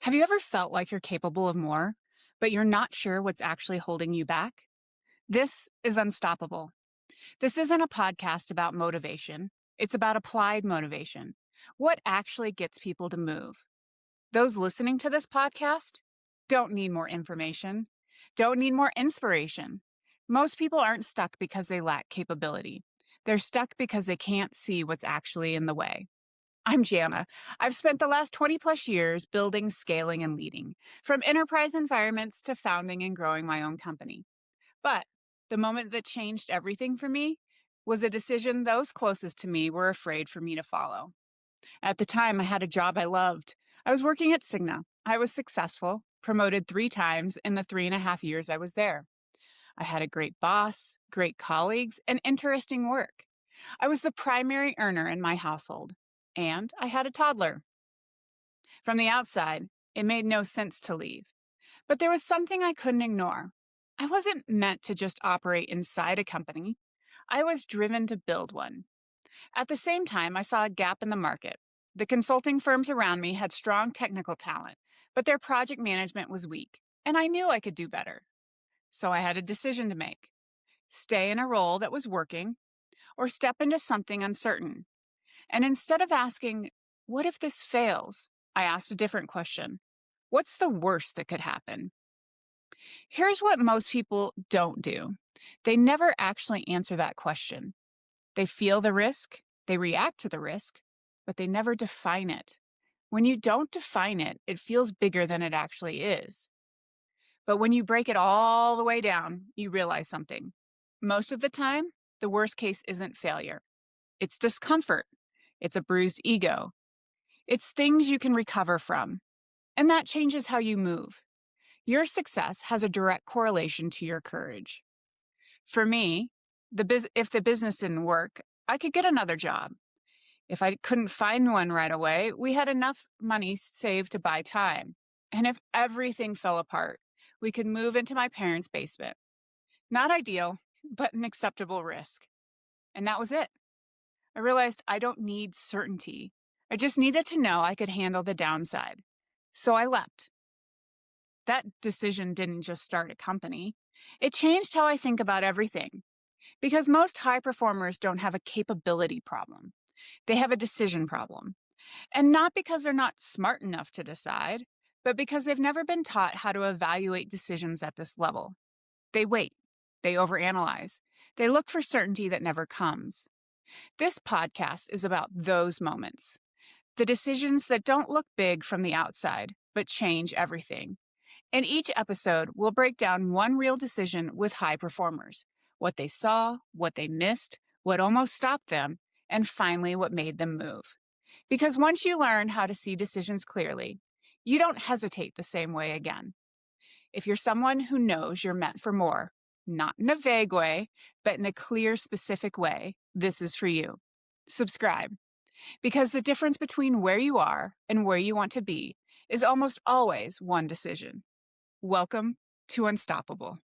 Have you ever felt like you're capable of more, but you're not sure what's actually holding you back? This is Unstoppable. This isn't a podcast about motivation. It's about applied motivation. What actually gets people to move? Those listening to this podcast don't need more information, don't need more inspiration. Most people aren't stuck because they lack capability. They're stuck because they can't see what's actually in the way. I'm Jana. I've spent the last 20 plus years building, scaling, and leading, from enterprise environments to founding and growing my own company. But the moment that changed everything for me was a decision those closest to me were afraid for me to follow. At the time, I had a job I loved. I was working at Cigna. I was successful, promoted 3 times in the 3.5 years I was there. I had a great boss, great colleagues, and interesting work. I was the primary earner in my household. And I had a toddler. From the outside, it made no sense to leave. But there was something I couldn't ignore. I wasn't meant to just operate inside a company. I was driven to build one. At the same time, I saw a gap in the market. The consulting firms around me had strong technical talent, but their project management was weak, and I knew I could do better. So I had a decision to make. Stay in a role that was working, or step into something uncertain. And instead of asking, what if this fails? I asked a different question. What's the worst that could happen? Here's what most people don't do. They never actually answer that question. They feel the risk, they react to the risk, but they never define it. When you don't define it, it feels bigger than it actually is. But when you break it all the way down, you realize something. Most of the time, the worst case isn't failure. It's discomfort. It's a bruised ego. It's things you can recover from. And that changes how you move. Your success has a direct correlation to your courage. For me, if the business didn't work, I could get another job. If I couldn't find one right away, we had enough money saved to buy time. And if everything fell apart, we could move into my parents' basement. Not ideal, but an acceptable risk. And that was it. I realized I don't need certainty. I just needed to know I could handle the downside. So I leapt. That decision didn't just start a company. It changed how I think about everything. Because most high performers don't have a capability problem. They have a decision problem. And not because they're not smart enough to decide, but because they've never been taught how to evaluate decisions at this level. They wait. They overanalyze. They look for certainty that never comes. This podcast is about those moments, the decisions that don't look big from the outside, but change everything. In each episode, we'll break down one real decision with high performers, what they saw, what they missed, what almost stopped them, and finally what made them move. Because once you learn how to see decisions clearly, you don't hesitate the same way again. If you're someone who knows you're meant for more, not in a vague way, but in a clear, specific way, this is for you. Subscribe. Because the difference between where you are and where you want to be is almost always one decision. Welcome to Unstoppable.